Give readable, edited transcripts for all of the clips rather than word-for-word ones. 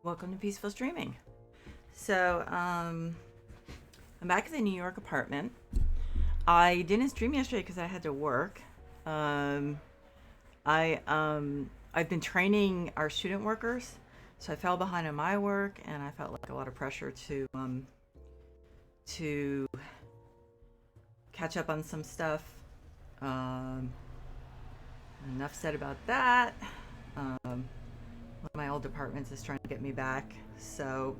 Welcome to Peaceful Streaming. So, I'm back at the New York apartment. I didn't stream yesterday because I had to work. Um, I've been training our student workers, so I fell behind on my work, and I felt like a lot of pressure to catch up on some stuff. Um, Enough said about that. One of my old departments is trying to get me back, so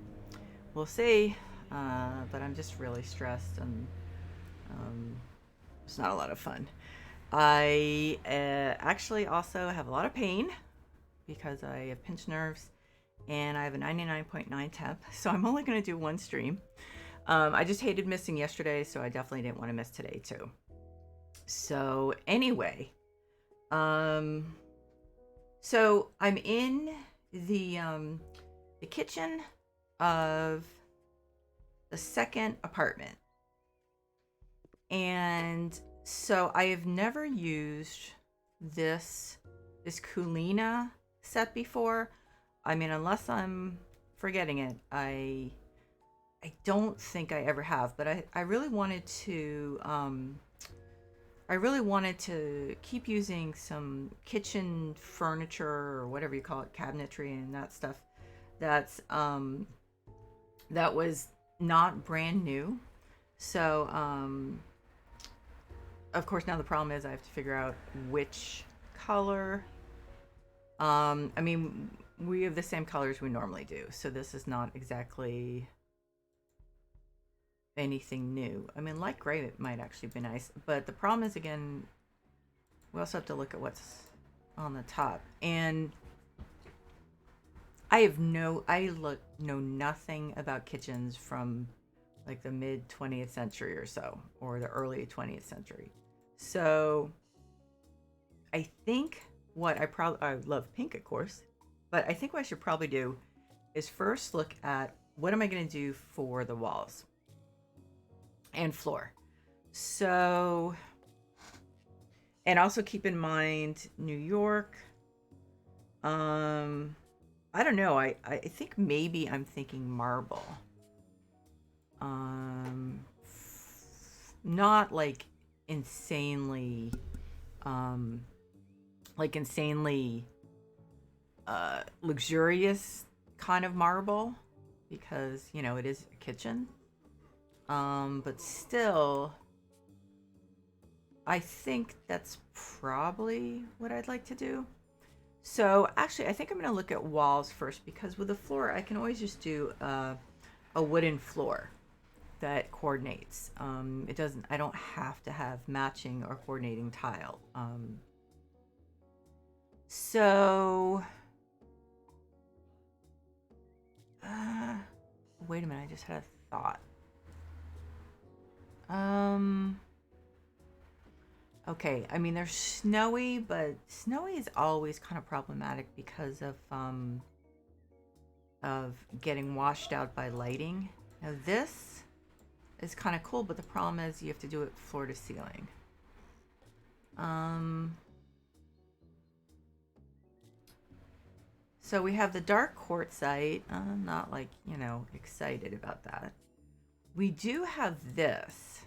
we'll see. But I'm just really stressed, and it's not a lot of fun. I actually also have a lot of pain because I have pinched nerves, and I have a 99.9 temp, so I'm only going to do one stream. I just hated missing yesterday, so I definitely didn't want to miss today too. So anyway, so I'm in the kitchen of the second apartment, and so I have never used this Kulina set before. I mean, unless I'm forgetting it, I don't think I ever have. But I really wanted to keep using some kitchen furniture or whatever you call it, cabinetry and that stuff. That was not brand new. So of course, now the problem is I have to figure out which color. I mean, we have the same colors we normally do, so this is not exactly anything new. I mean, light gray might actually be nice, but the problem is, again, we also have to look at what's on the top. And I know nothing about kitchens from like the mid 20th century or so, or the early 20th century. So I think I love pink, of course, but I think what I should probably do is first look at what am I going to do for the walls and floor. So, and also keep in mind New York. I don't know. I think maybe I'm thinking marble. Not like insanely, insanely luxurious kind of marble, because it is a kitchen. But still, I think that's probably what I'd like to do. So actually, I think I'm going to look at walls first, because with the floor, I can always just do a wooden floor that coordinates. I don't have to have matching or coordinating tile. So, wait a minute, I just had a thought. Okay, I mean, they're snowy, but snowy is always kind of problematic because of getting washed out by lighting. Now this is kind of cool, but the problem is you have to do it floor to ceiling. So we have the dark quartzite. I'm not excited about that. We do have this.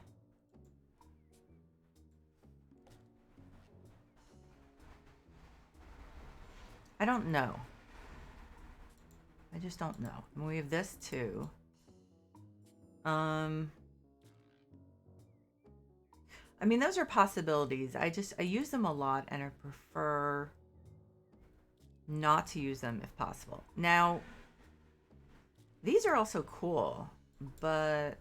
I don't know. I just don't know. And we have this too. I mean, those are possibilities. I use them a lot, and I prefer not to use them if possible. Now, these are also cool, but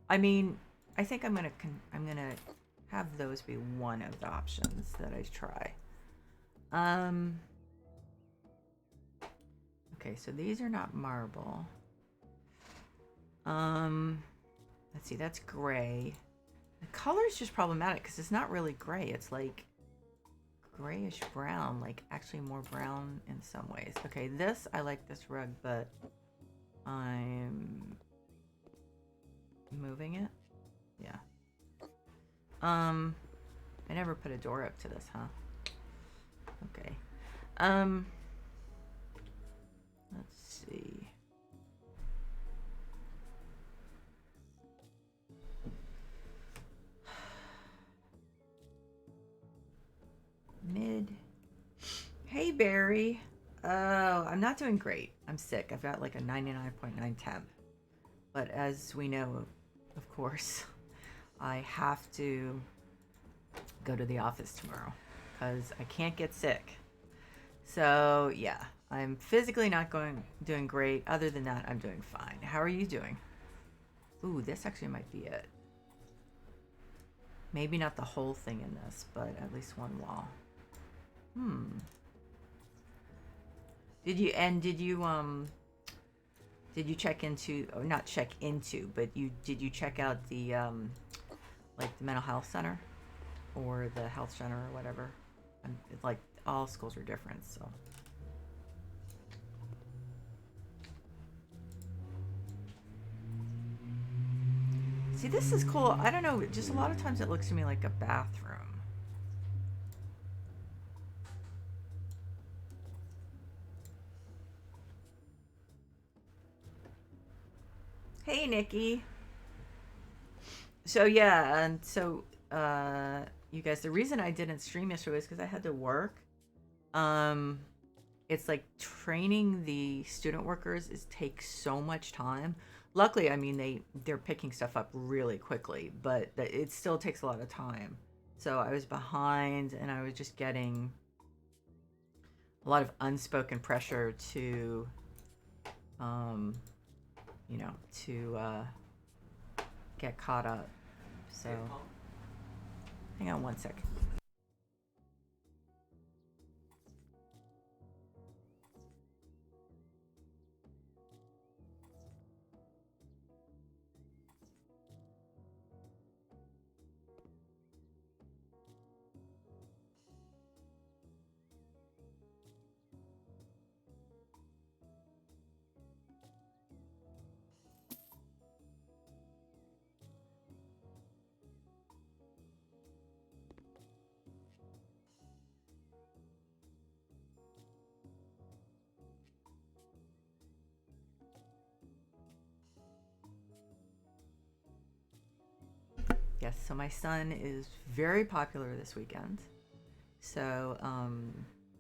I mean, I think I'm gonna have those be one of the options that I try. Okay, so these are not marble. Let's see, that's gray. The color is just problematic because it's not really gray. It's like grayish brown, like actually more brown in some ways. Okay, I like this rug, but I'm moving it. Yeah. I never put a door up to this, huh? Okay. Let's see. Mid. Hey, Barry. Oh, I'm not doing great. I'm sick. I've got like a 99.9 temp. But as we know, of course, I have to go to the office tomorrow because I can't get sick. So, yeah, I'm physically not doing great. Other than that, I'm doing fine. How are you doing? Ooh, this actually might be it. Maybe not the whole thing in this, but at least one wall. Did you check into, or not check into, but did you check out the like the mental health center or the health center or whatever? Like all schools are different, so. See, this is cool. I don't know, just a lot of times it looks to me like a bathroom. Hey, Nikki. So yeah, and so you guys, the reason I didn't stream yesterday is because I had to work. It's like training the student workers takes so much time. Luckily, I mean they're picking stuff up really quickly, but it still takes a lot of time. So I was behind, and I was just getting a lot of unspoken pressure to, you know, to get caught up. So, hang on one second. Yes, so my son is very popular this weekend. So,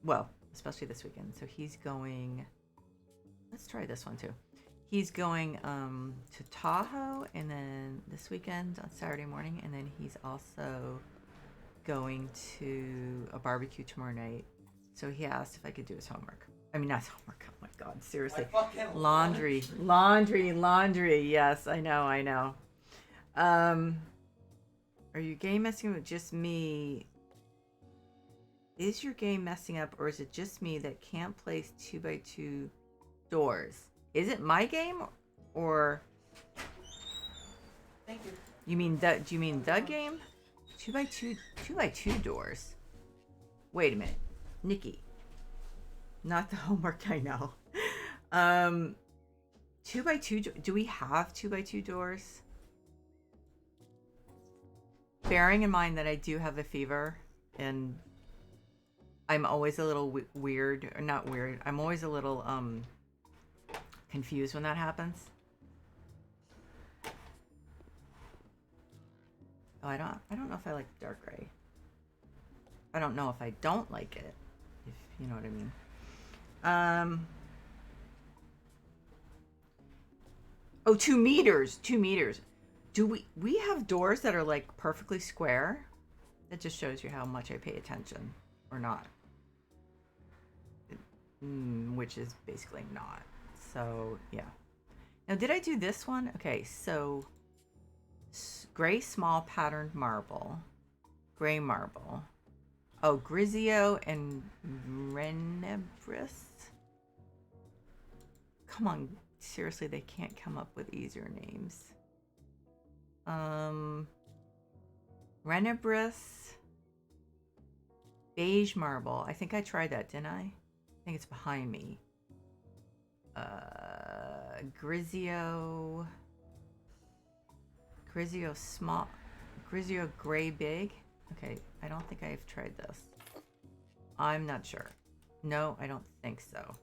well, especially this weekend. So he's going, let's try this one too. He's going to Tahoe, and then this weekend on Saturday morning, and then he's also going to a barbecue tomorrow night. So he asked if I could do his homework. I mean, not homework. Oh my God, seriously. Laundry. Yes, I know. Are you game messing with just me? Is your game messing up, or is it just me that can't place 2x2 doors? Is it my game, or Thank you. you mean the? Do you mean the game? 2x2 doors. Wait a minute, Nikki. Not the homework, I know. 2x2. Do we have 2x2 doors? Bearing in mind that I do have a fever, and I'm always a little weird, or not weird. I'm always a little confused when that happens. Oh, I don't know if I like dark gray. I don't know if I don't like it, if you know what I mean. Oh, 2 meters. 2 meters. Do we have doors that are like perfectly square? That just shows you how much I pay attention, or not. Which is basically not. So yeah. Now, did I do this one? Okay, so gray small patterned marble, gray marble. Oh, Grisio and Renebris. Come on, seriously, they can't come up with easier names. Renebris, beige marble. I think I tried that, didn't I? I think it's behind me. Grisio small, Grisio gray big. Okay, I don't think I've tried this. I'm not sure. No, I don't think so.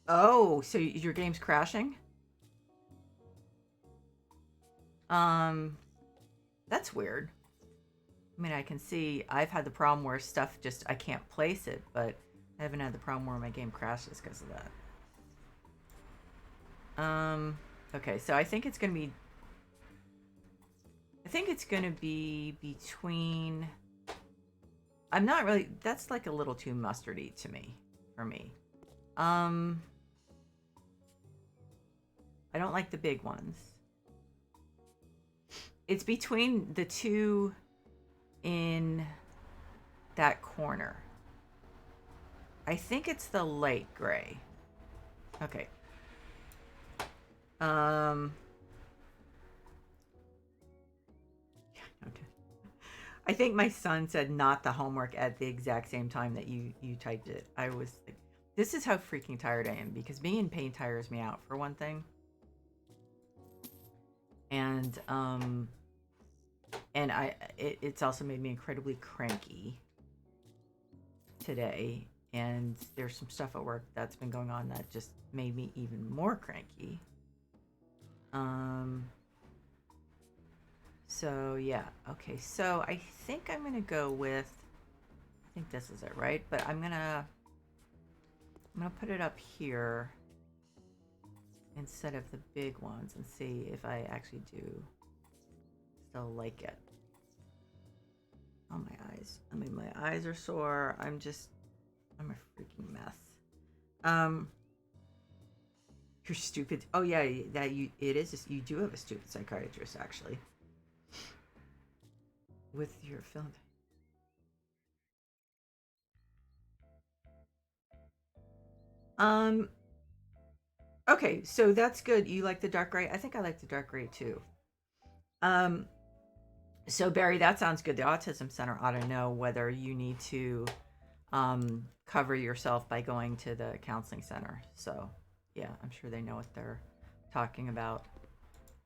Oh, so your game's crashing? That's weird. I mean, I can see I've had the problem where stuff just, I can't place it, but I haven't had the problem where my game crashes because of that. Okay, so I think it's going to be, between, I'm not really, that's like a little too mustardy to me, for me. I don't like the big ones. It's between the two in that corner. I think it's the light gray. Okay. I think my son said not the homework at the exact same time that you typed it. I was like, this is how freaking tired I am, because being in pain tires me out, for one thing. And it's also made me incredibly cranky today, and there's some stuff at work that's been going on that just made me even more cranky. So yeah, okay, so I think I'm gonna go with, I think this is it, right? But I'm gonna put it up here instead of the big ones and see if I actually do still like it. Oh, my eyes. I mean, my eyes are sore. I'm a freaking mess. You're stupid. Oh yeah, it is. You do have a stupid psychiatrist, actually. With your film. Okay, so that's good. You like the dark gray? I think I like the dark gray too. So Barry, that sounds good. The Autism Center ought to know whether you need to cover yourself by going to the counseling center. So yeah, I'm sure they know what they're talking about.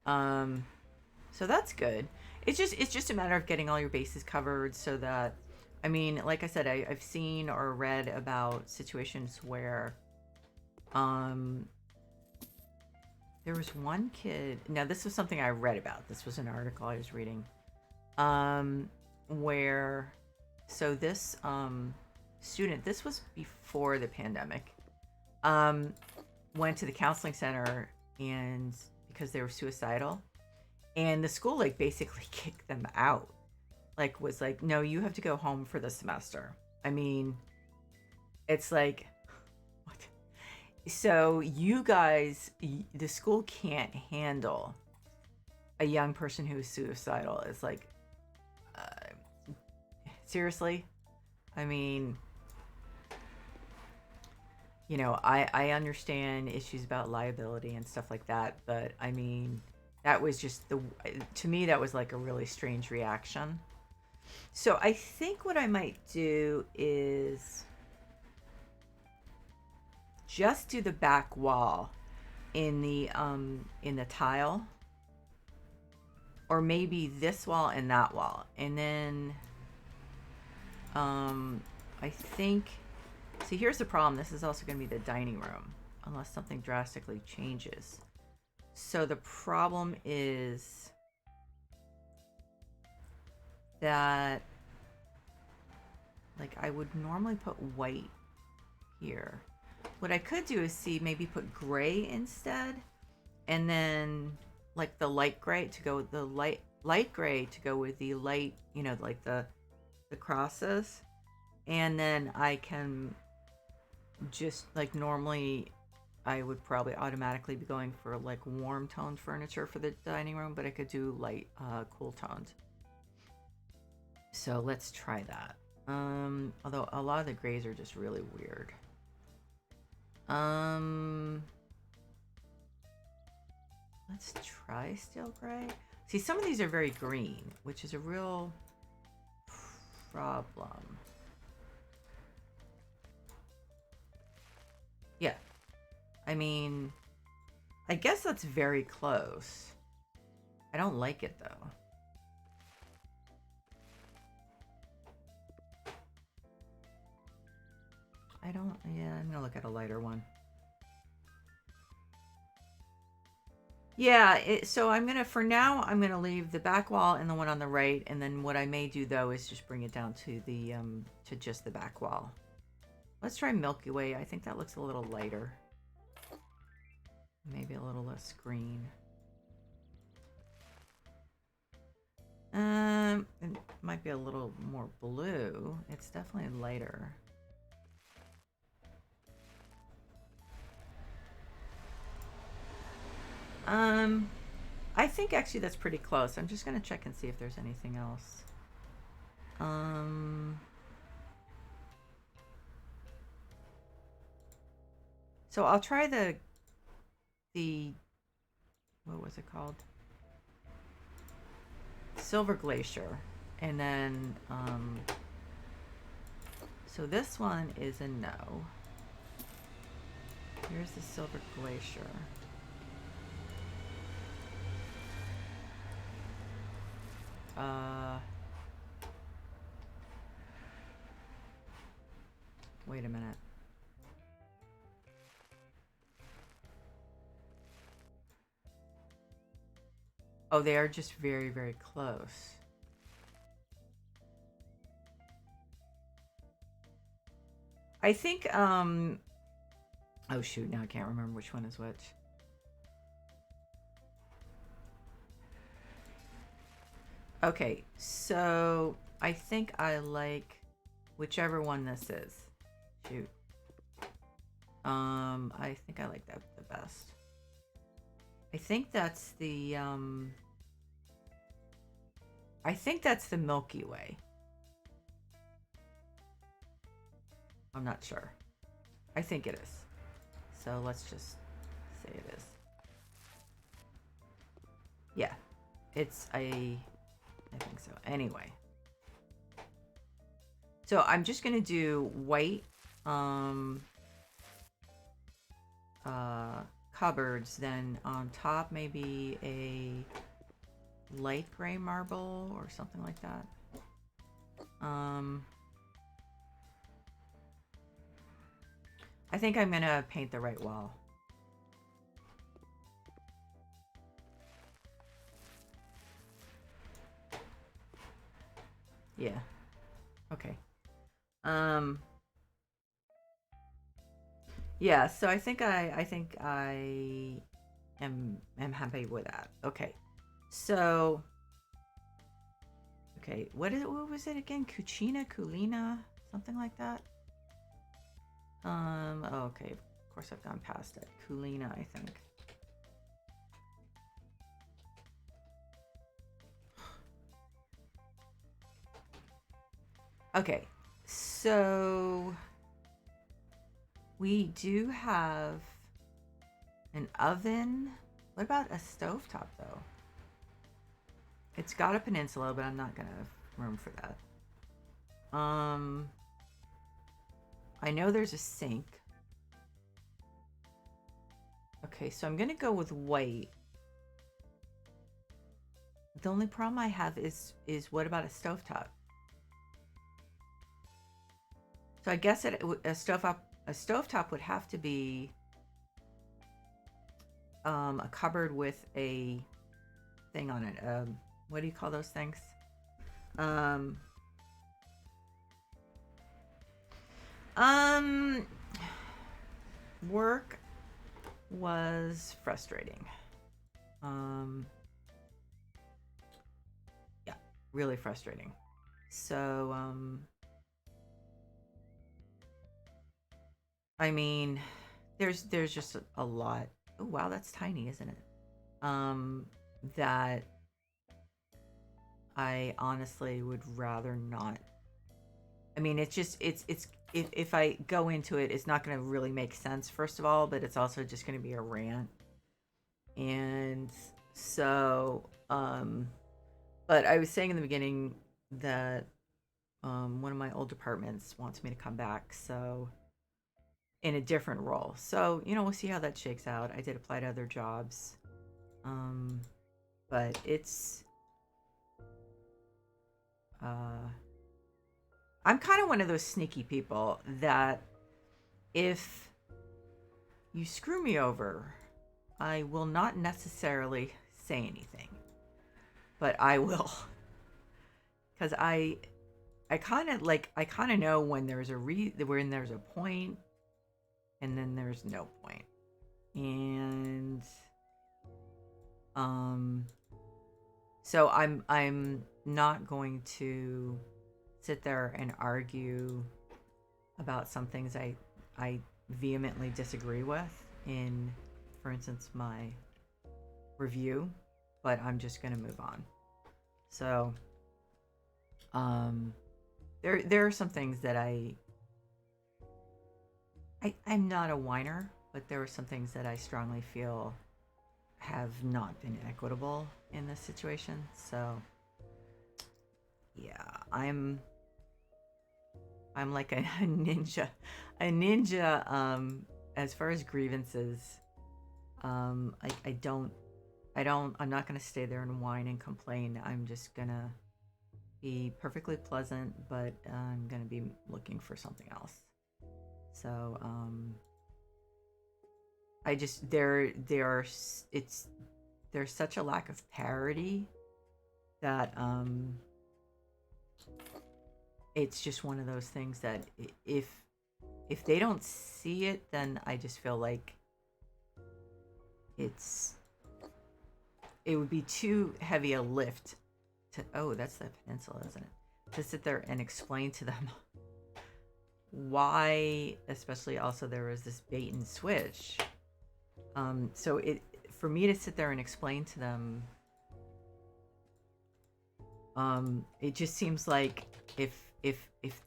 So that's good. It's just a matter of getting all your bases covered, so that, I mean, like I said, I've seen or read about situations where there was one kid. Now, this was something I read about. This was an article I was reading. Where, so this student, this was before the pandemic, went to the counseling center, and because they were suicidal, and the school like basically kicked them out. Like, was like, no, you have to go home for the semester. I mean, it's like, what? So you guys, the school can't handle a young person who is suicidal. It's like, seriously? I mean, you know, I understand issues about liability and stuff like that, but I mean, that was just to me, that was like a really strange reaction. So I think what I might do is just do the back wall in the tile, or maybe this wall and that wall, and then I think, see, here's the problem. This is also going to be the dining room, unless something drastically changes. So the problem is that, like, I would normally put white here. What I could do is see, maybe put gray instead, and then like the light gray to go with the light gray to go with the light, you know, like the crosses, and then I can just, like, normally I would probably automatically be going for like warm toned furniture for the dining room, but I could do light cool toned. So let's try that. Although a lot of the grays are just really weird. Let's try steel gray. See, some of these are very green, which is a real problem. Yeah. I mean, I guess that's very close. I don't like it, though. I don't, yeah, I'm gonna look at a lighter one. Yeah, so I'm gonna, for now, I'm gonna leave the back wall and the one on the right, and then what I may do though is just bring it down to the, to just the back wall. Let's try Milky Way. I think that looks a little lighter. Maybe a little less green. It might be a little more blue. It's definitely lighter. I think actually that's pretty close. I'm just gonna check and see if there's anything else. So I'll try the what was it called? Silver Glacier. And then so this one is a no. Here's the Silver Glacier. Wait a minute. Oh, they are just very, very close. I think, oh shoot, now I can't remember which one is which. Okay, so I think I like whichever one this is. Shoot. I think I like that the best. I think that's the, I think that's the Milky Way. I'm not sure. I think it is. So let's just say it is. Yeah, it's I think so. Anyway. So I'm just going to do white cupboards, then on top maybe a light gray marble or something like that. I think I'm gonna paint the right wall. Yeah. Okay. Yeah, so I think I am happy with that. Okay. So okay, what was it again? Culina, something like that. Oh, okay. Of course I've gone past it. Culina, I think. Okay. So we do have an oven. What about a stovetop though? It's got a peninsula, but I'm not gonna have room for that. I know there's a sink. Okay, so I'm gonna go with white. The only problem I have is what about a stovetop? So I guess a stovetop would have to be a cupboard with a thing on it. What do you call those things? Work was frustrating. Yeah, really frustrating. So, I mean, there's just a lot. Oh, wow, that's tiny, isn't it? That I honestly would rather not. I mean, it's just if I go into it, it's not going to really make sense, first of all, but it's also just going to be a rant. And so, but I was saying in the beginning that one of my old departments wants me to come back, so in a different role. So, we'll see how that shakes out. I did apply to other jobs. But it's I'm kind of one of those sneaky people that if you screw me over, I will not necessarily say anything, but I will, because I kind of know when there's when there's a point, and then there's no point, and so I'm not going to sit there and argue about some things I vehemently disagree with in, for instance, my review, but I'm just going to move on. So, there are some things that I'm not a whiner, but there are some things that I strongly feel have not been equitable in this situation. So, yeah, I'm like a ninja, as far as grievances. I'm not going to stay there and whine and complain. I'm just going to be perfectly pleasant, but I'm going to be looking for something else. So, I just, there's such a lack of parity that, it's just one of those things that if they don't see it, then I just feel like it would be too heavy a lift to, oh, that's the peninsula, isn't it? To sit there and explain to them why, especially also there was this bait and switch. So for me to sit there and explain to them, it just seems like if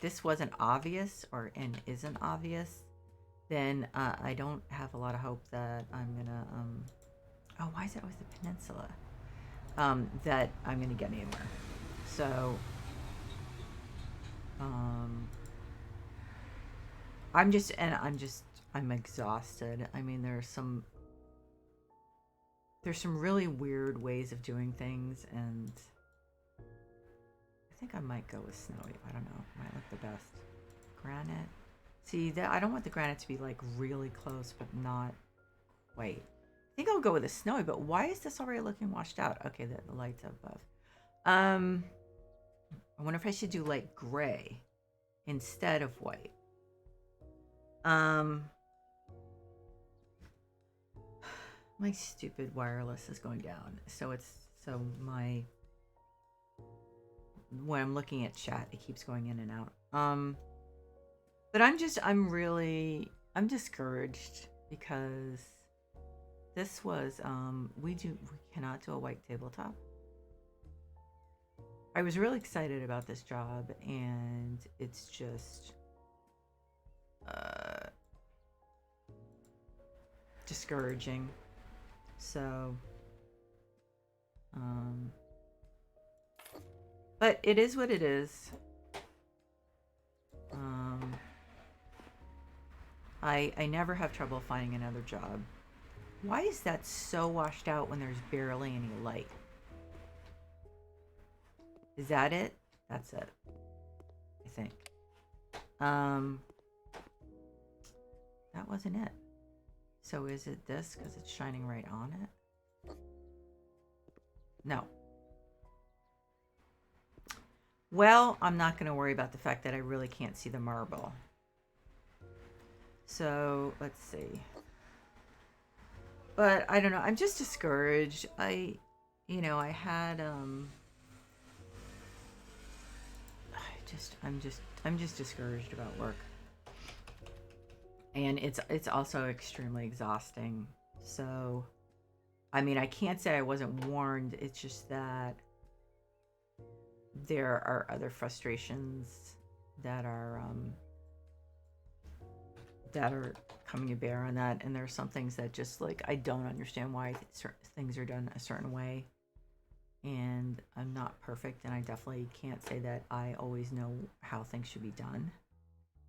this wasn't obvious and isn't obvious, then I don't have a lot of hope that I'm gonna oh, why is it always the peninsula? That I'm gonna get anywhere. So I'm exhausted. I mean, there's some really weird ways of doing things, and I think I might go with snowy. I don't know. Might look the best. Granite. See, that I don't want the granite to be like really close, but not quite. I think I'll go with a snowy, but why is this already looking washed out? Okay, the light's above. I wonder if I should do like gray instead of white. My stupid wireless is going down. So when I'm looking at chat, it keeps going in and out. But I'm discouraged because this was, we cannot do a white tabletop. I was really excited about this job, and it's just, discouraging. So, but it is what it is. I never have trouble finding another job. Why is that so washed out when there's barely any light? Is that it? That's it, I think. That wasn't it. So is it this because it's shining right on it? No. Well, I'm not going to worry about the fact that I really can't see the marble. So let's see. But I don't know. I'm just discouraged. I had I'm just discouraged about work. And it's also extremely exhausting. So, I mean, I can't say I wasn't warned. It's just that there are other frustrations that are coming to bear on that, and there are some things that just like I don't understand why certain things are done a certain way, and I'm not perfect, and I definitely can't say that I always know how things should be done.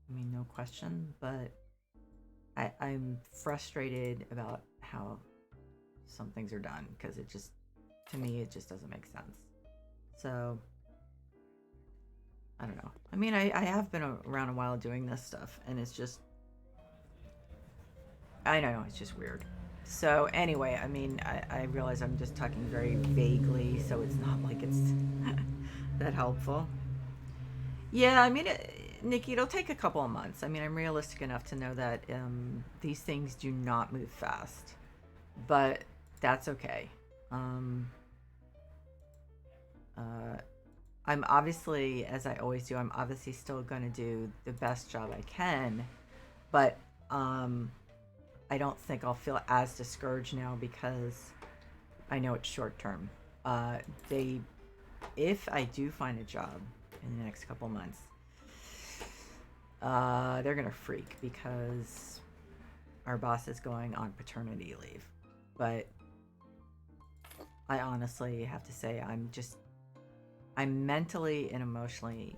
I mean, no question, but I'm frustrated about how some things are done because it just, to me, it just doesn't make sense. So, I don't know. I mean, I have been around a while doing this stuff, and it's just, I know, it's just weird. So anyway, I mean, I realize I'm just talking very vaguely, so it's not like it's that helpful. Yeah, I mean, Nikki, it'll take a couple of months. I mean, I'm realistic enough to know that these things do not move fast, but that's okay. Um, uh, I'm obviously, as I always do, I'm obviously still going to do the best job I can, but um, I don't think I'll feel as discouraged now because I know it's short term. Uh, they, if I do find a job in the next couple months, they're gonna freak because our boss is going on paternity leave. But I honestly have to say, I'm mentally and emotionally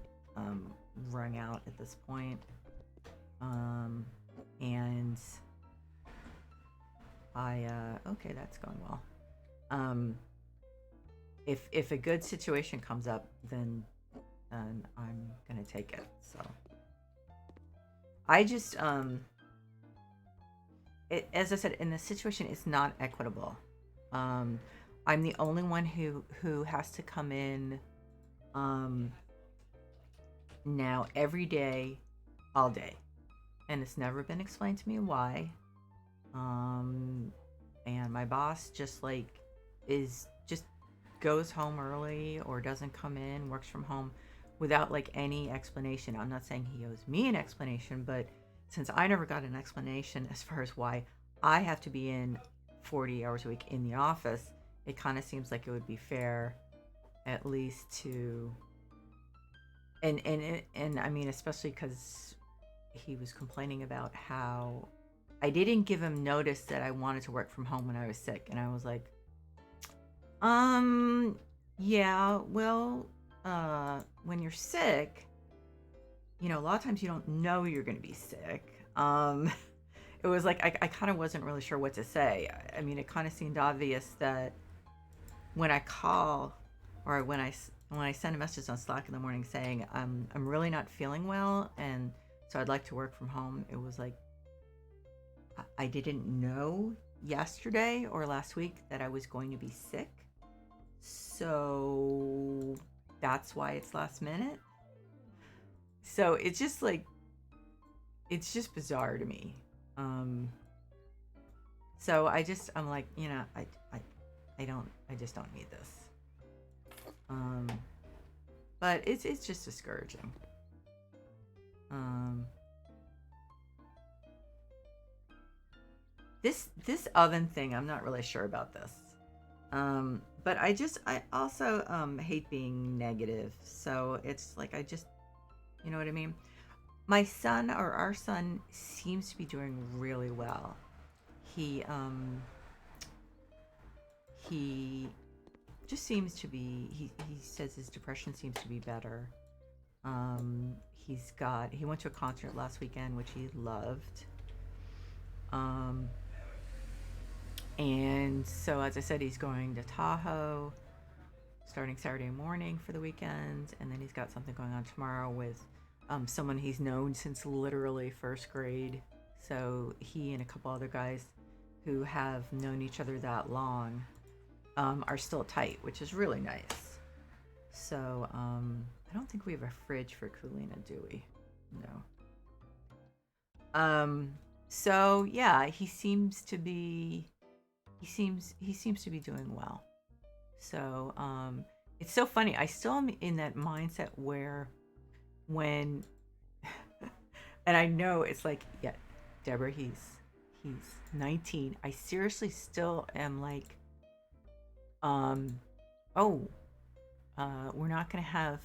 wrung out at this point. Um, and okay, that's going well. Um, if a good situation comes up, then I'm gonna take it. So I just as I said, in this situation, it's not equitable. Um, I'm the only one who has to come in um, now every day, all day, and it's never been explained to me why. Um, and my boss just like is just goes home early or doesn't come in, works from home without like any explanation. I'm not saying he owes me an explanation, but since I never got an explanation as far as why I have to be in 40 hours a week in the office, it kind of seems like it would be fair at least to and I mean especially cuz he was complaining about how I didn't give him notice that I wanted to work from home when I was sick, and I was like, Um, yeah, well, when you're sick, a lot of times you don't know you're going to be sick. It was like I kind of wasn't really sure what to say. I mean, it kind of seemed obvious that when I call or when I send a message on Slack in the morning saying I'm really not feeling well and so I'd like to work from home, it was like I didn't know yesterday or last week that I was going to be sick. So that's why it's last minute. So it's just like it's just bizarre to me. Um so I'm like, I just don't need this. Um but it's just discouraging. Um this oven thing, I'm not really sure about this. But I also hate being negative. So it's like you know what I mean? My son or our son seems to be doing really well. He he just seems to be he says his depression seems to be better. He went to a concert last weekend which he loved. Um and so as I said, he's going to Tahoe starting Saturday morning for the weekend, and then he's got something going on tomorrow with someone he's known since literally first grade. So he and a couple other guys who have known each other that long are still tight, which is really nice. So I don't think we have a fridge for Kulina, do we? No. So yeah, he seems to be doing well. So it's so funny. I still am in that mindset where when and I know it's like, yeah, Deborah, he's 19. I seriously still am like, um, oh, we're not gonna have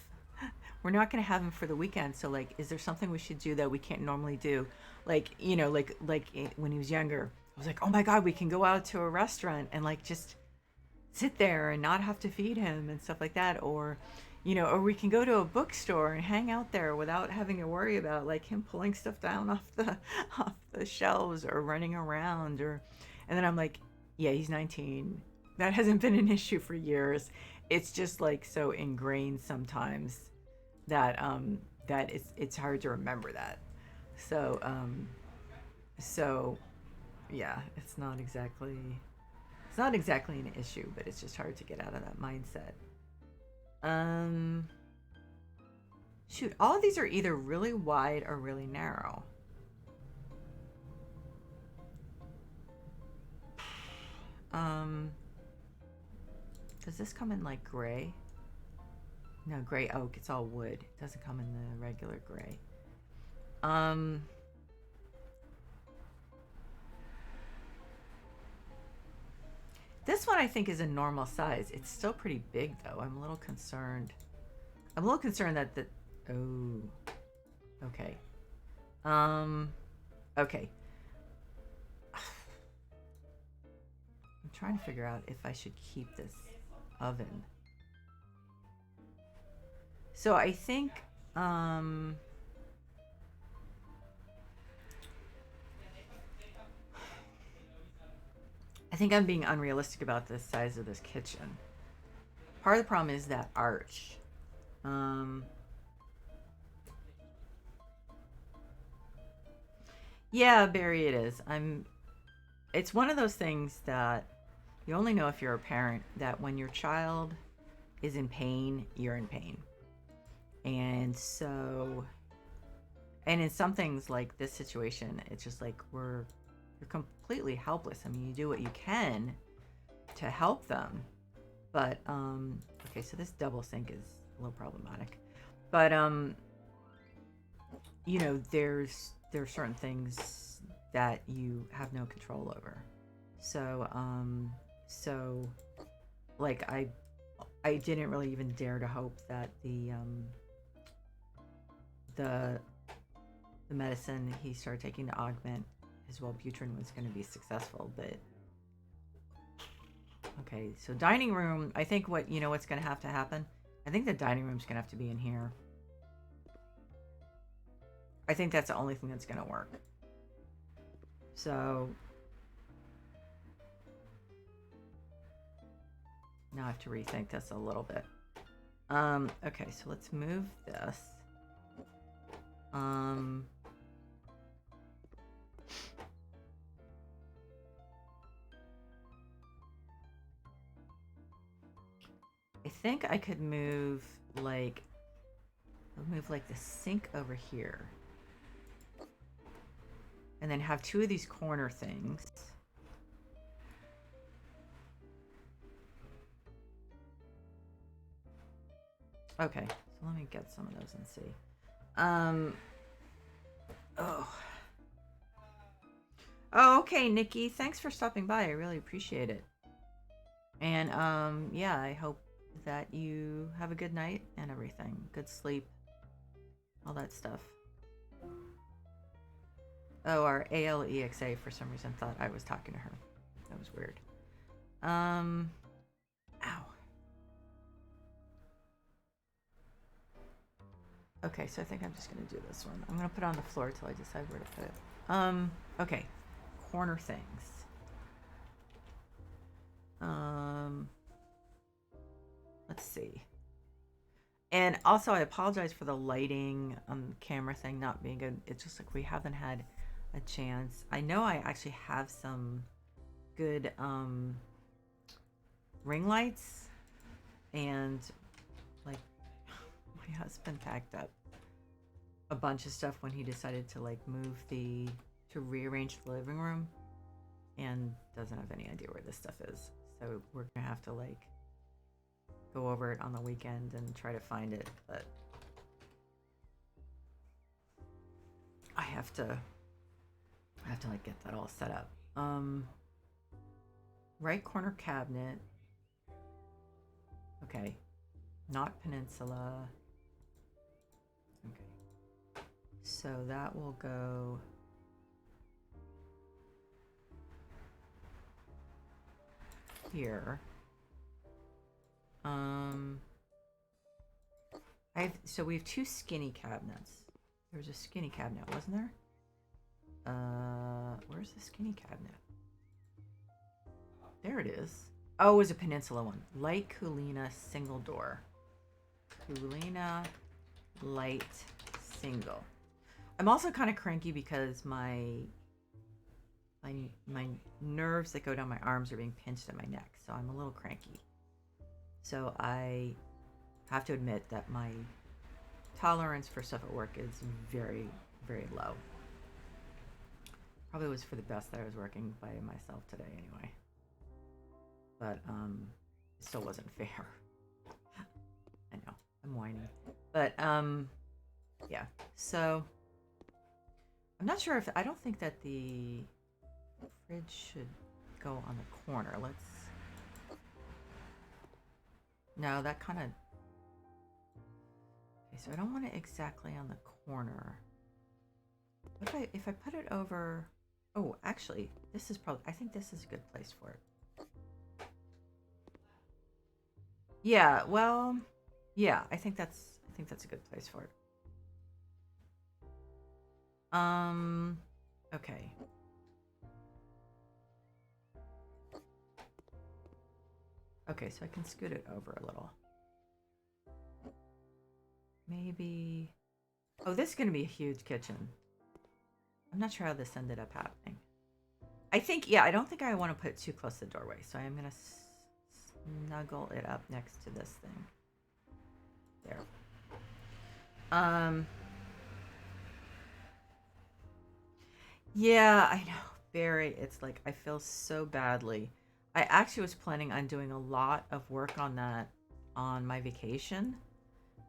him for the weekend. So like, is there something we should do that we can't normally do? Like, when he was younger, I was like, oh my god, we can go out to a restaurant and like just sit there and not have to feed him and stuff like that, or we can go to a bookstore and hang out there without having to worry about like him pulling stuff down off the off the shelves or running around and then I'm like, yeah, he's 19. That hasn't been an issue for years. It's just like so ingrained sometimes that it's hard to remember that. So so yeah, it's not exactly an issue, but it's just hard to get out of that mindset. Shoot, all of these are either really wide or really narrow. Does this come in like gray? No, gray oak. It's all wood. It doesn't come in the regular gray. This one I think is a normal size. It's still pretty big though. I'm a little concerned. I'm a little concerned that the... Oh. Okay. Okay. I'm trying to figure out if I should keep this oven. So I think, I think I'm being unrealistic about the size of this kitchen. Part of the problem is that arch. Yeah, Barry, it is. It's one of those things that you only know if you're a parent, that when your child is in pain, you're in pain. And so, and in some things like this situation, it's just like you're completely helpless. I mean, you do what you can to help them. But, okay, so this double sink is a little problematic. But, you know, there are certain things that you have no control over. So, like I didn't really even dare to hope that the medicine he started taking to augment his Wellbutrin was going to be successful. But okay, so dining room, I think what's going to happen? I think the dining room's going to have to be in here. I think that's the only thing that's going to work. So now I have to rethink this a little bit. Okay, so let's move this. I think I could move like the sink over here. And then have two of these corner things. Okay, so let me get some of those and see. Oh, okay, Nikki. Thanks for stopping by. I really appreciate it. And yeah, I hope that you have a good night and everything. Good sleep. All that stuff. Oh, our ALEXA for some reason thought I was talking to her. That was weird. Ow. Okay, so I think I'm just going to do this one. I'm going to put it on the floor till I decide where to put it. Okay. Corner things. Let's see. And also, I apologize for the lighting on the camera thing not being good. It's just like we haven't had a chance. I know I actually have some good ring lights, and like my husband packed up a bunch of stuff when he decided to like to rearrange the living room, and doesn't have any idea where this stuff is. So we're gonna have to like go over it on the weekend and try to find it, but I have to like get that all set up. Right corner cabinet. Okay. Not peninsula. Okay. So that will go here. So we have two skinny cabinets. There was a skinny cabinet, wasn't there? Where's the skinny cabinet? There it is. Oh, it was a peninsula one. Light Kulina single door. Kulina light single. I'm also kind of cranky because my my nerves that go down my arms are being pinched at my neck, so I'm a little cranky. So I have to admit that my tolerance for stuff at work is very, very low. Probably was for the best that I was working by myself today anyway. But it still wasn't fair. I know, I'm whining. But yeah. So I'm not sure if I don't think that the fridge should go on the corner. Let's no, that kind of okay, so I don't want it exactly on the corner. What if I put it over? Oh, actually, this is probably I think this is a good place for it. Yeah, well, yeah, I think that's a good place for it. Okay. Okay, so I can scoot it over a little. Maybe. Oh, this is going to be a huge kitchen. I'm not sure how this ended up happening. I think, yeah, I don't think I want to put it too close to the doorway, so I'm going to snuggle it up next to this thing. There. Yeah, I know. Barry, it's like I feel so badly. I actually was planning on doing a lot of work on that on my vacation,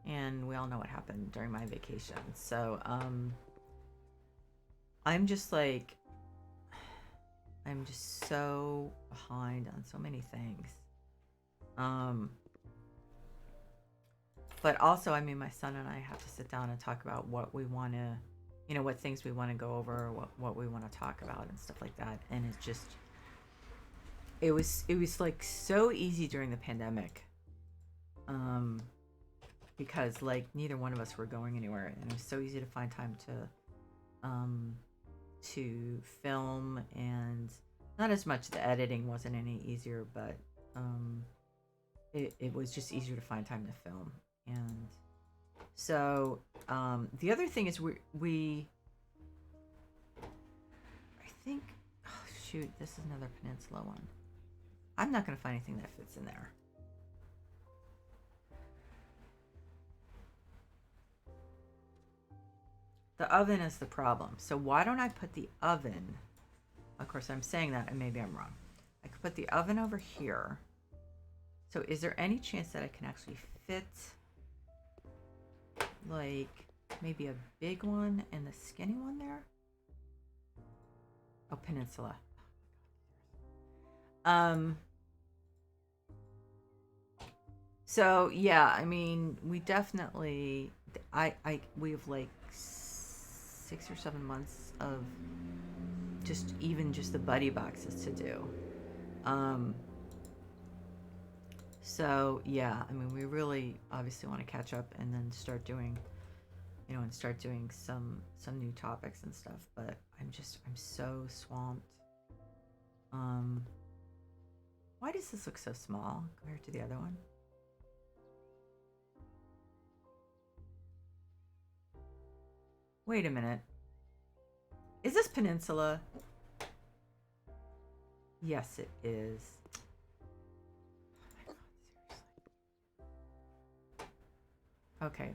and we all know what happened during my vacation. So, I'm just like I'm just so behind on so many things. But also, I mean, my son and I have to sit down and talk about what we want to, what things we want to go over, what we want to talk about and stuff like that. And it's just, it was like so easy during the pandemic. Because like neither one of us were going anywhere, and it was so easy to find time to film, and not as much the editing wasn't any easier, but it was just easier to find time to film. And so the other thing is we I think, oh shoot, this is another peninsula one. I'm not going to find anything that fits in there. The oven is the problem. So why don't I put the oven, of course I'm saying that and maybe I'm wrong. I could put the oven over here. So is there any chance that I can actually fit like maybe a big one and the skinny one there? Oh, peninsula. So yeah, I mean, we definitely we have like 6 or 7 months of just the buddy boxes to do. So yeah, I mean, we really obviously want to catch up and then start doing, some new topics and stuff. But I'm so swamped. Why does this look so small compared to the other one? Wait a minute. Is this peninsula? Yes, it is. Oh my God, seriously. Okay.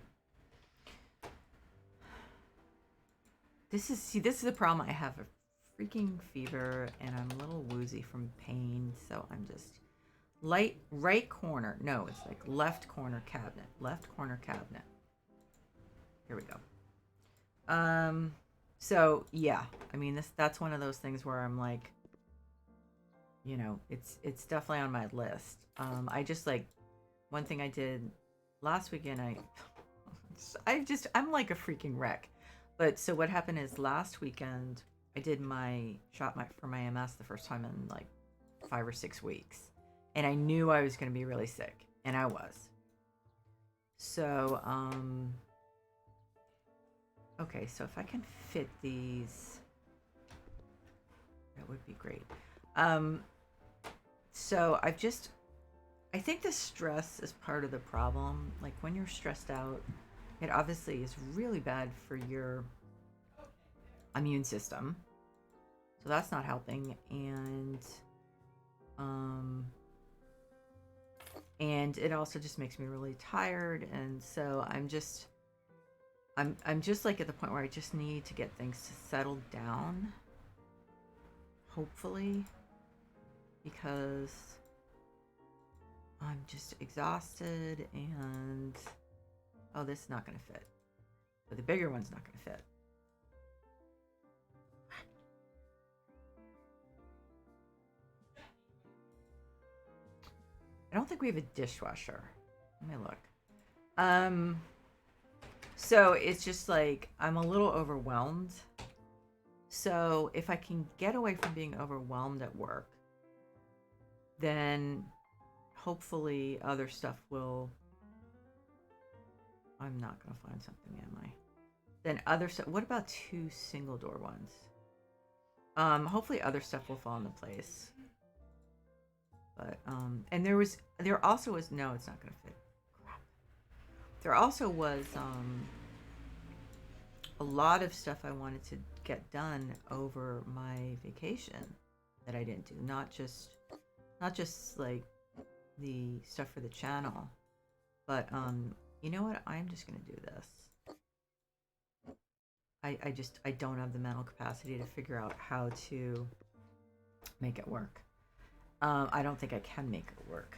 This is the problem. I have a freaking fever and I'm a little woozy from pain, so I'm just right corner. No, it's like left corner cabinet. Left corner cabinet. Here we go. So yeah, I mean, that's one of those things where I'm like, it's definitely on my list. I just like, one thing I did last weekend, I'm like a freaking wreck. But so what happened is last weekend I did my shot for my MS the first time in like 5 or 6 weeks, and I knew I was going to be really sick, and I was. So okay, so if I can fit these, that would be great. So I think the stress is part of the problem. Like when you're stressed out, it obviously is really bad for your immune system. So that's not helping. And it also just makes me really tired. And so I'm just like at the point where I just need to get things settled down. Hopefully, because I'm just exhausted and oh, this is not going to fit. But the bigger one's not going to fit. I don't think we have a dishwasher. Let me look. So it's just like I'm a little overwhelmed. So if I can get away from being overwhelmed at work, then hopefully other stuff will. I'm not going to find something, am I? Then other stuff. What about 2 single door ones? Hopefully other stuff will fall into place. But and there also was no, it's not going to fit. Crap. There also was a lot of stuff I wanted to get done over my vacation that I didn't do. Not just like the stuff for the channel, but you know what? I'm just going to do this. I don't have the mental capacity to figure out how to make it work. I don't think I can make it work.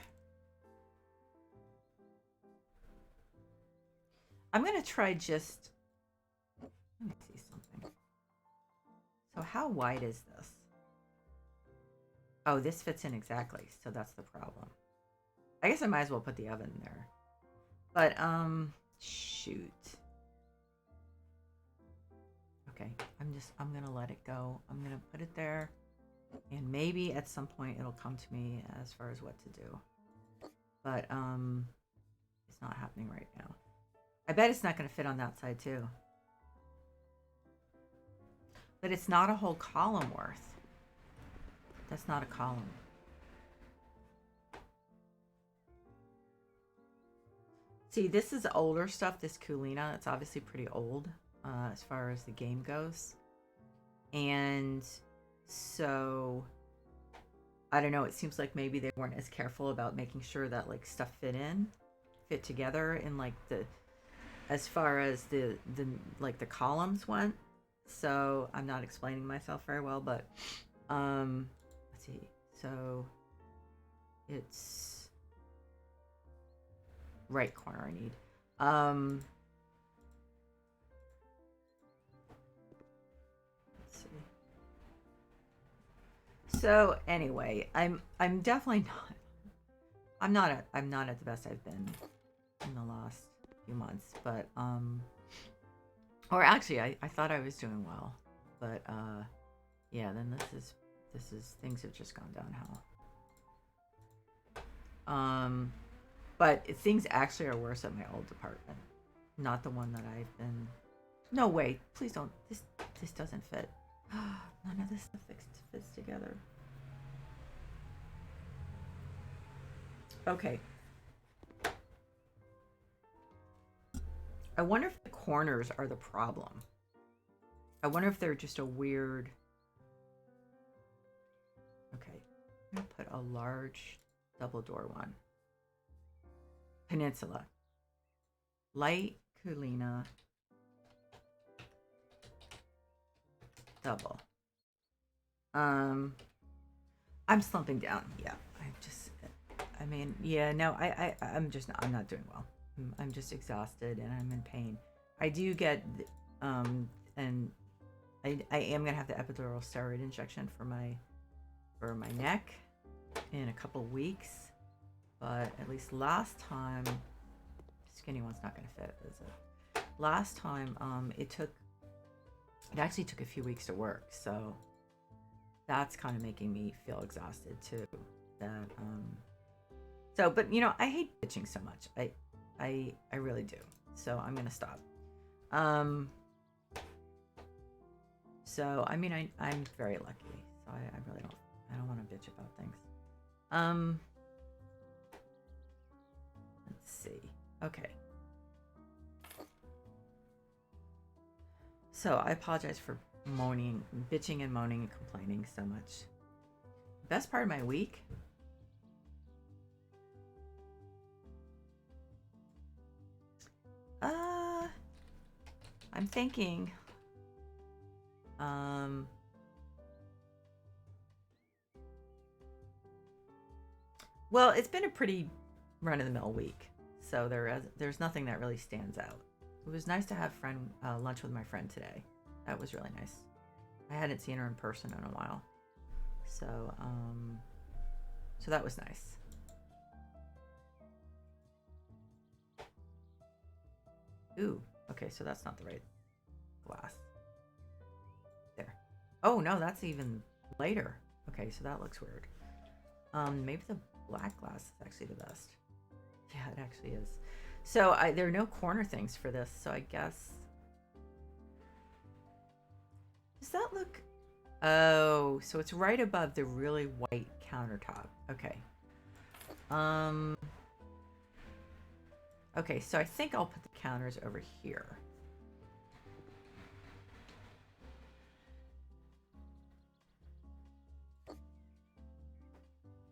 I'm going to try just... Let me see something. So how wide is this? Oh, this fits in exactly. So that's the problem. I guess I might as well put the oven there. But, shoot. Okay, I'm going to let it go. I'm going to put it there. And maybe at some point it'll come to me as far as what to do. But it's not happening right now. I bet it's not going to fit on that side too. But it's not a whole column worth. That's not a column. See, this is older stuff, this Kulina. It's obviously pretty old as far as the game goes. And so, I don't know, it seems like maybe they weren't as careful about making sure that like stuff fit together in like as far as the like the columns went. So I'm not explaining myself very well, but let's see. So it's right corner I need. Let's see. So anyway, I'm definitely not. I'm not at the best I've been in the last few months, but or actually I thought I was doing well, but yeah, then this is things have just gone downhill. But things actually are worse at my old department, not the one that I've been. No, wait, please don't. This doesn't fit. None of this stuff fits together. Okay. I wonder if the corners are the problem. I wonder if they're just a weird... Okay. I'm going to put a large double door one. Peninsula. Light Kulina. Double. I'm slumping down. Yeah. I mean, yeah, no, I'm not doing well. I'm just exhausted and I'm in pain. I do get, and I am gonna have the epidural steroid injection for my neck in a couple weeks. But at least last time, skinny one's not gonna fit, is it? Last time, it actually took a few weeks to work, so that's kind of making me feel exhausted too. That so, but you know, I hate bitching so much. I really do. So I'm gonna stop. So I mean, I'm very lucky. So I really don't want to bitch about things. Let's see. Okay. So I apologize for moaning, bitching and moaning and complaining so much. Best part of my week? I'm thinking, well, it's been a pretty run-of-the-mill week, so there's nothing that really stands out. It was nice to have lunch with my friend today. That was really nice. I hadn't seen her in person in a while, so that was nice. Ooh, okay, so that's not the right glass. There. Oh no, that's even later. Okay, so that looks weird. Maybe the black glass is actually the best. Yeah, it actually is. So there are no corner things for this, so I guess... Does that look... Oh, so it's right above the really white countertop. Okay. Okay, so I think I'll put the counters over here.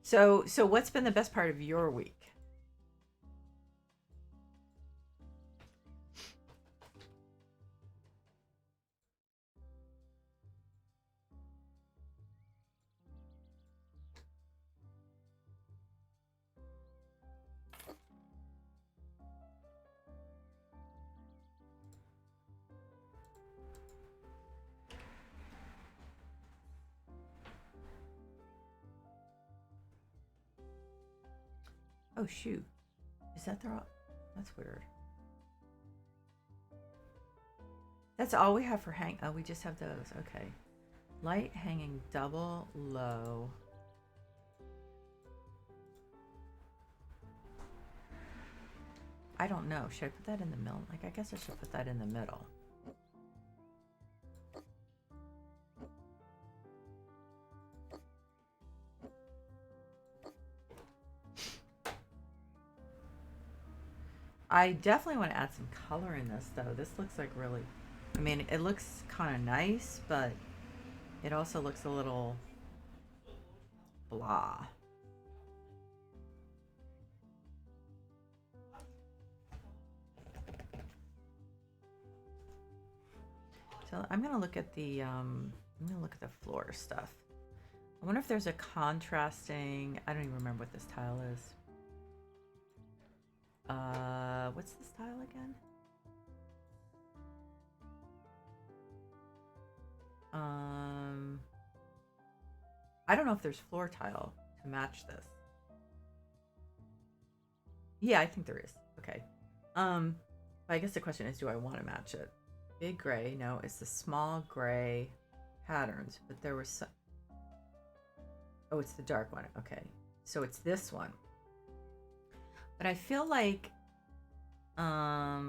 So what's been the best part of your week? Oh shoot, is that that's weird. That's all we have for oh, we just have those. Okay. Light hanging double low. I don't know. Should I put that in the middle? Like, I guess I should put that in the middle. I definitely want to add some color in this, though. This looks like really... I mean, it looks kind of nice, but it also looks a little blah. So I'm gonna look at the floor stuff. I wonder if there's a contrasting... I don't even remember what this tile is. What's this tile again? I don't know if there's floor tile to match this. Yeah, I think there is. Okay. I guess the question is, do I want to match it? Big gray. No, it's the small gray patterns, but there was some... Oh, it's the dark one. Okay. So it's this one. But I feel like, wait a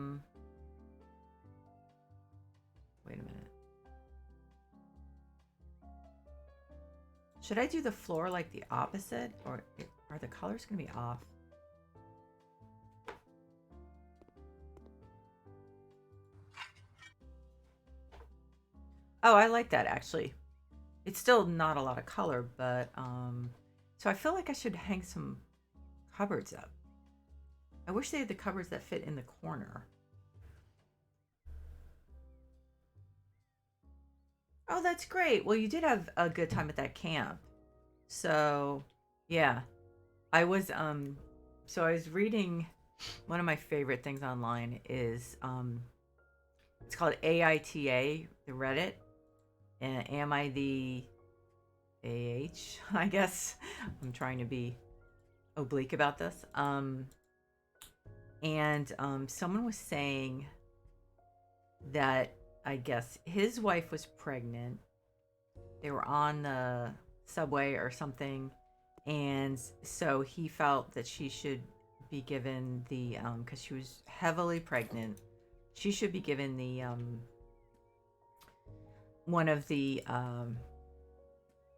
minute. Should I do the floor like the opposite, or are the colors going to be off? Oh, I like that actually. It's still not a lot of color, but so I feel like I should hang some cupboards up. I wish they had the cupboards that fit in the corner. Oh, that's great. Well, you did have a good time at that camp. So, yeah. I was so I was reading, one of my favorite things online is it's called AITA, the Reddit. And am I the AH, I guess. I'm trying to be oblique about this. Someone was saying that I guess his wife was pregnant. They were on the subway or something, and so he felt that she should be given the because she was heavily pregnant. She should be given the one of the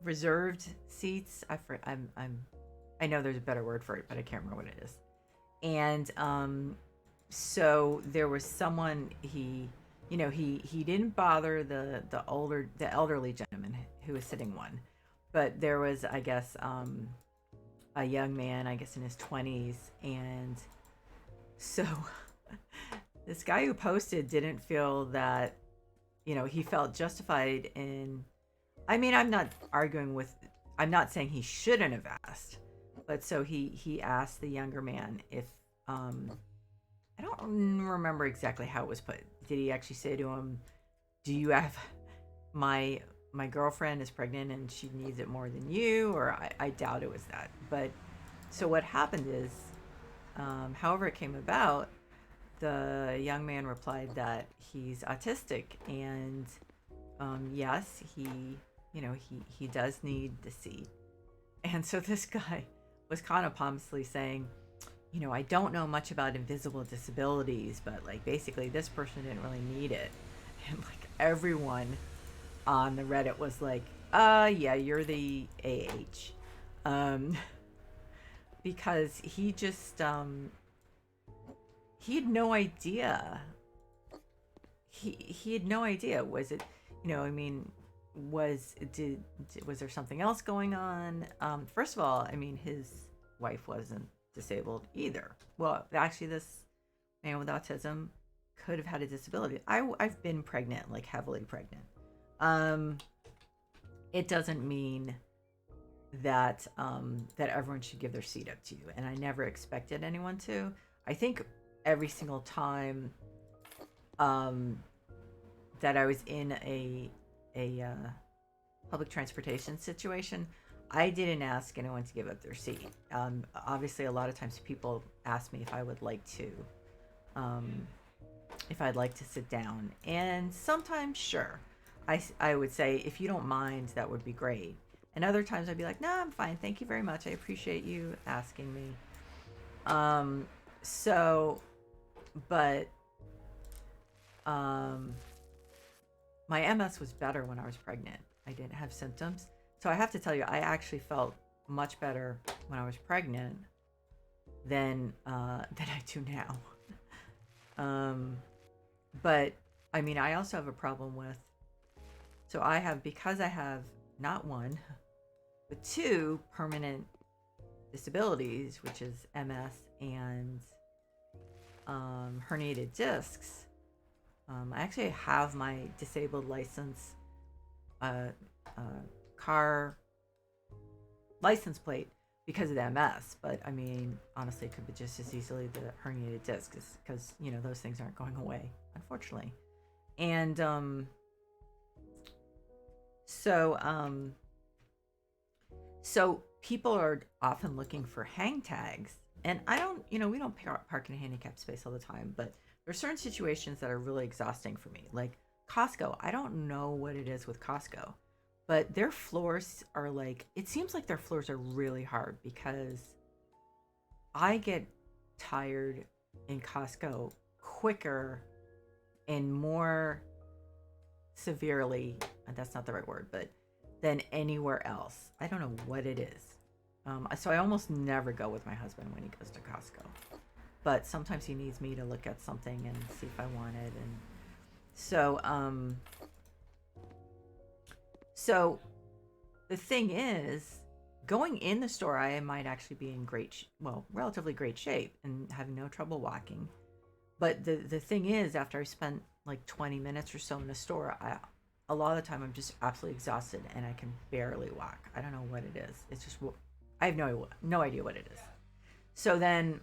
reserved seats. I know there's a better word for it, but I can't remember what it is. And so there was someone he didn't bother the elderly gentleman who was sitting one, but there was, I guess, a young man, I guess in his 20s, and so this guy who posted didn't feel that, he felt justified in. I mean, I'm not saying he shouldn't have asked, but so he asked the younger man if, I don't remember exactly how it was put. Did he actually say to him, "Do you have my girlfriend is pregnant and she needs it more than you?" Or I doubt it was that. But so what happened is, however it came about, the young man replied that he's autistic, and yes, he does need the seat. And so this guy was kind of pompously saying, I don't know much about invisible disabilities, but like basically this person didn't really need it. And like everyone on the Reddit was like, yeah, you're the AH. Um, because he had no idea. He had no idea. Was it, I mean, was there something else going on? First of all, I mean, his wife wasn't disabled either. Well, actually, this man with autism could have had a disability. I've been pregnant, like heavily pregnant. Um, it doesn't mean that that everyone should give their seat up to you, and I never expected anyone to. I think every single time um, that I was in a public transportation situation, I didn't ask anyone to give up their seat. Obviously, a lot of times people ask me if I would like to, um, if I'd like to sit down, and sometimes, sure, I would say, if you don't mind, that would be great. And other times I'd be like, no, I'm fine. Thank you very much. I appreciate you asking me. Um, so, but um, my MS was better when I was pregnant. I didn't have symptoms. So I have to tell you, I actually felt much better when I was pregnant than I do now. But I mean, I also have a problem with. So because I have not one, but two permanent disabilities, which is MS and herniated discs. I actually have my disabled license, uh, car license plate because of the MS. But I mean, honestly, it could be just as easily the herniated disc, because those things aren't going away, unfortunately. And so so people are often looking for hang tags, and I don't, we don't park in a handicapped space all the time, but there's certain situations that are really exhausting for me, like Costco. I don't know what it is with Costco, but their floors are like, it seems like their floors are really hard, because I get tired in Costco quicker and more severely, and that's not the right word, but than anywhere else. I don't know what it is. So I almost never go with my husband when he goes to Costco, but sometimes he needs me to look at something and see if I want it. And so so the thing is, going in the store, I might actually be in relatively great shape and have no trouble walking. But the thing is, after I spent like 20 minutes or so in the store, a lot of the time I'm just absolutely exhausted and I can barely walk. I don't know what it is. It's just, I have no idea what it is. So then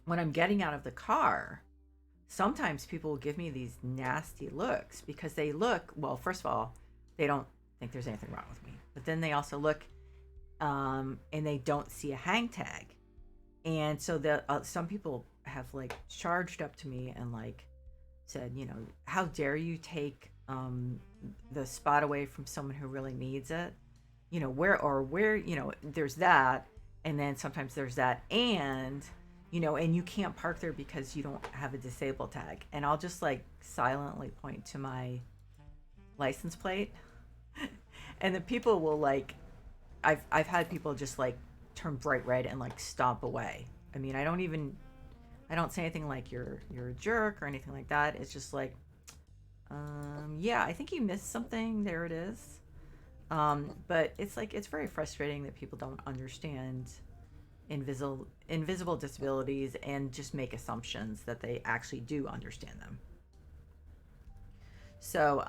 when I'm getting out of the car, sometimes people will give me these nasty looks, because they look, well, first of all, they don't think there's anything wrong with me. But then they also look, and they don't see a hang tag. And so some people have like charged up to me and like said, how dare you take the spot away from someone who really needs it? Where, there's that. And then sometimes there's that. And you can't park there because you don't have a disabled tag. And I'll just like silently point to my license plate. And the people will like, I've had people just like turn bright red and like stomp away. I mean, I don't say anything like you're a jerk or anything like that. It's just like, yeah, I think you missed something. There it is. But it's like it's very frustrating that people don't understand invisible disabilities and just make assumptions that they actually do understand them. So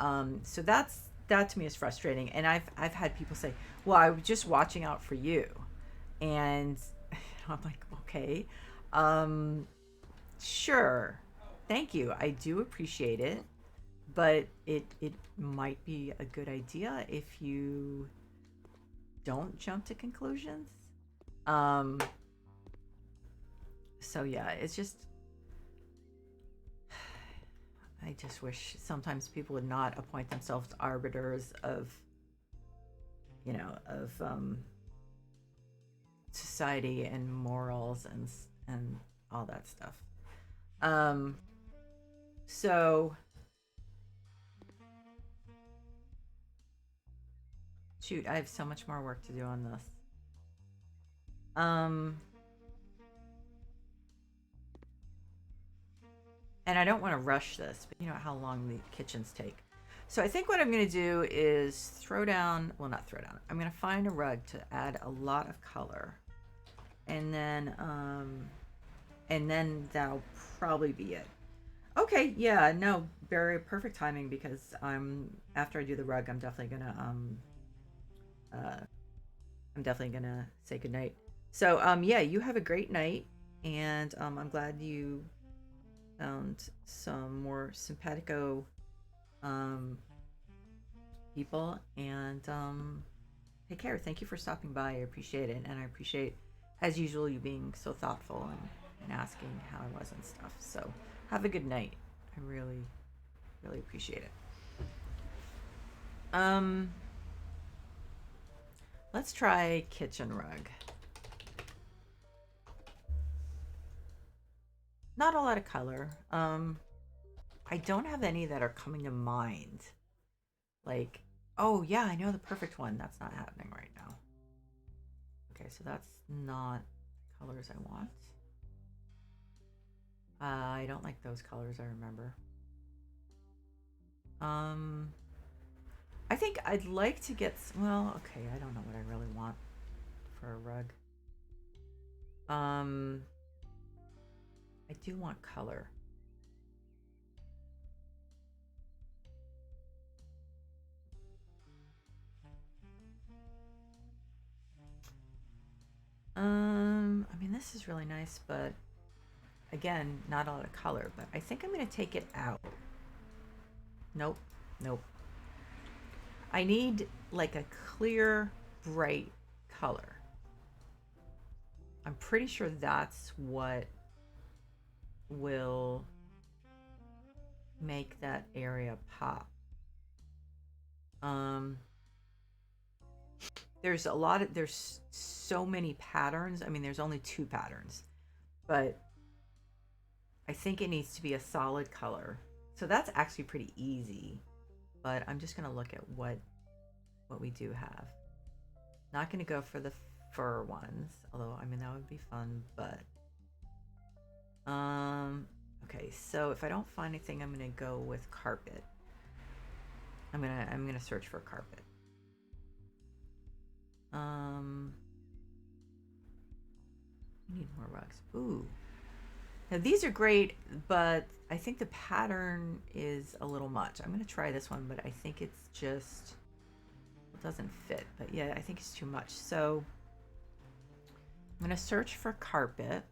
that to me is frustrating. And I've had people say, "Well, I was just watching out for you," and I'm like, "Okay, um, sure, thank you. I do appreciate it, but it might be a good idea if you don't jump to conclusions." Um, so yeah, it's just I just wish sometimes people would not appoint themselves arbiters of, of society and morals and all that stuff. Um, so shoot, I have so much more work to do on this. Um, and I don't want to rush this, but you know how long the kitchens take. So I think what I'm going to do is throw down, well, not throw down. I'm going to find a rug to add a lot of color, and then that'll probably be it. Okay, yeah, no, very perfect timing because after I do the rug, uh, I'm definitely gonna say goodnight. So yeah, you have a great night, and I'm glad you found some more simpatico um people, and take care. Thank you for stopping by. I appreciate it, and I appreciate, as usual, you being so thoughtful and asking how I was and stuff. So have a good night. I really, really appreciate it. Um, let's try kitchen rug. Not a lot of color. I don't have any that are coming to mind. Like, oh yeah, I know the perfect one. That's not happening right now. Okay, so that's not colors I want. I don't like those colors, I remember. Um, I think I'd like to get, well, okay, I don't know what I really want for a rug. Um, I do want color. I mean, this is really nice, but again, not a lot of color, but I think I'm going to take it out. Nope, nope. I need like a clear, bright color. I'm pretty sure that's what will make that area pop. Um, there's so many patterns. I mean, there's only two patterns, but I think it needs to be a solid color. So that's actually pretty easy, but I'm just going to look at what we do have. Not going to go for the fur ones, although I mean that would be fun, but okay, so if I don't find anything, I'm going to go with carpet. I'm going to search for carpet. Need more rugs. Ooh. Now these are great, but I think the pattern is a little much. I'm going to try this one, but I think it's just, it doesn't fit. But yeah, I think it's too much. So I'm going to search for carpet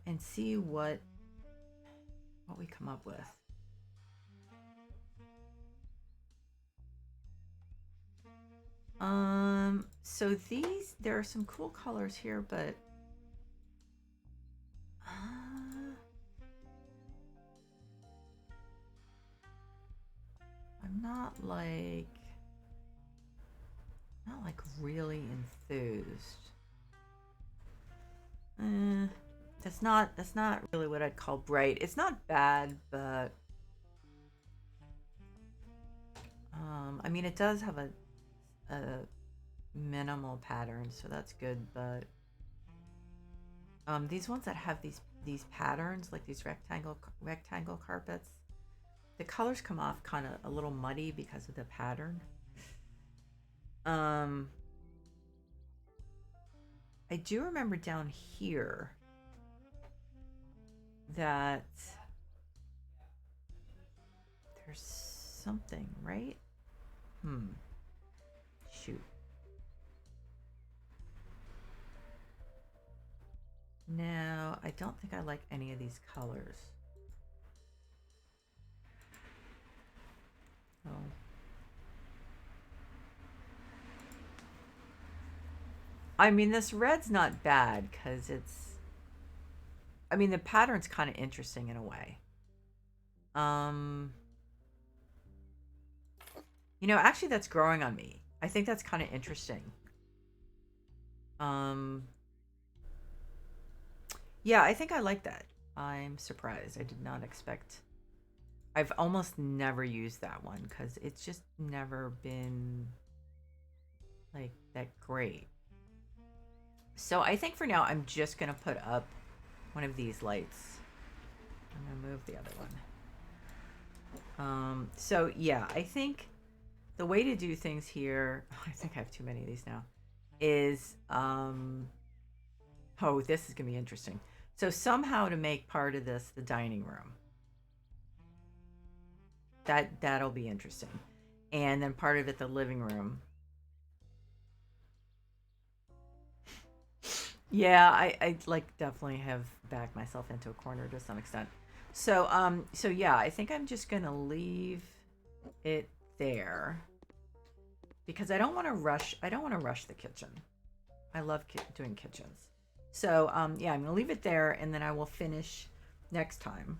and see what we come up with. So there are some cool colors here, but I'm not like really enthused. That's not really what I'd call bright. It's not bad, but I mean it does have a minimal pattern, so that's good, but These ones that have these patterns, like these rectangle carpets, the colors come off kind of a little muddy because of the pattern. Um, I do remember down here that there's something, right? Shoot. No, I don't think I like any of these colors. Oh. I mean, this red's not bad because I mean, the pattern's kind of interesting in a way. Actually, that's growing on me. I think that's kind of interesting. Um, yeah, I think I like that. I'm surprised. I did not expect. I've almost never used that one because it's just never been like that great. So I think for now, I'm just going to put up one of these lights. I'm going to move the other one. So yeah, I think the way to do things here, I think I have too many of these now, is, oh, this is going to be interesting. So somehow to make part of this the dining room. That'll be interesting. And then part of it the living room. Yeah, I like definitely have backed myself into a corner to some extent. So yeah, I think I'm just gonna leave it there because I don't want to rush. I don't want to rush the kitchen. I love doing kitchens. So yeah, I'm gonna leave it there, and then I will finish next time.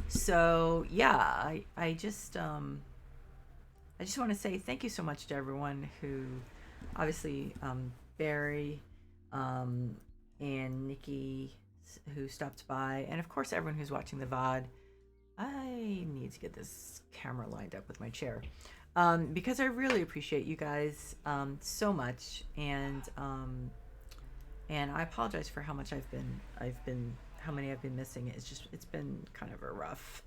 So yeah, I just want to say thank you so much to everyone who, obviously, Barry, and Nikki, who stopped by, and of course everyone who's watching the VOD. I need to get this camera lined up with my chair, because I really appreciate you guys so much, and I apologize for how much how many I've been missing. It's been kind of a rough,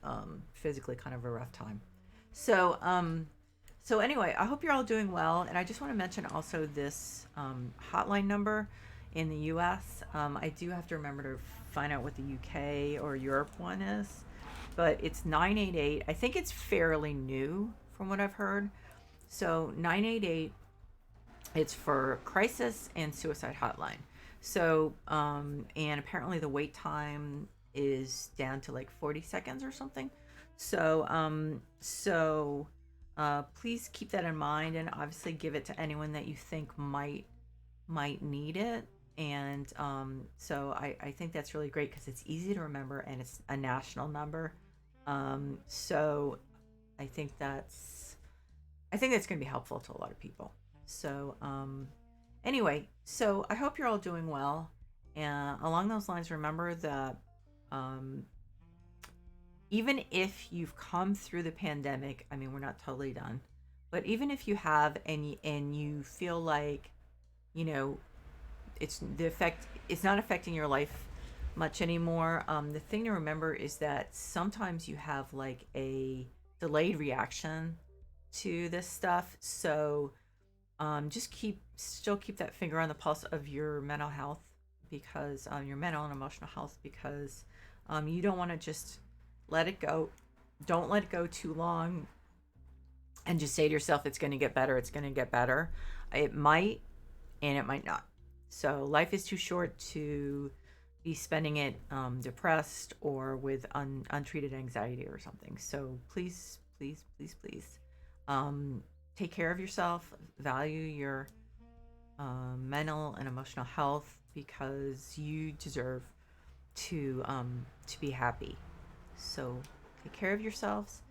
physically kind of a rough time. So anyway, I hope you're all doing well, and I just want to mention also this hotline number in the U.S. I do have to remember to find out what the UK or Europe one is, but it's 988. I think it's fairly new from what I've heard. So 988. It's for crisis and suicide hotline. So, and apparently the wait time is down to like 40 seconds or something. So please keep that in mind, and obviously give it to anyone that you think might need it. And so I think that's really great because it's easy to remember and it's a national number. So I think that's going to be helpful to a lot of people. So anyway, so I hope you're all doing well. And along those lines, remember that even if you've come through the pandemic, I mean, we're not totally done, but even if you have, and you feel like, you know, it's not affecting your life much anymore. The thing to remember is that sometimes you have like a delayed reaction to this stuff. So just still keep that finger on the pulse of your mental health, because your mental and emotional health, because you don't want to just let it go. Don't let it go too long and just say to yourself, it's going to get better. It's going to get better. It might, and it might not. So life is too short to be spending it depressed or with untreated anxiety or something. So please, please, please, please, take care of yourself. Value your mental and emotional health, because you deserve to be happy. So take care of yourselves,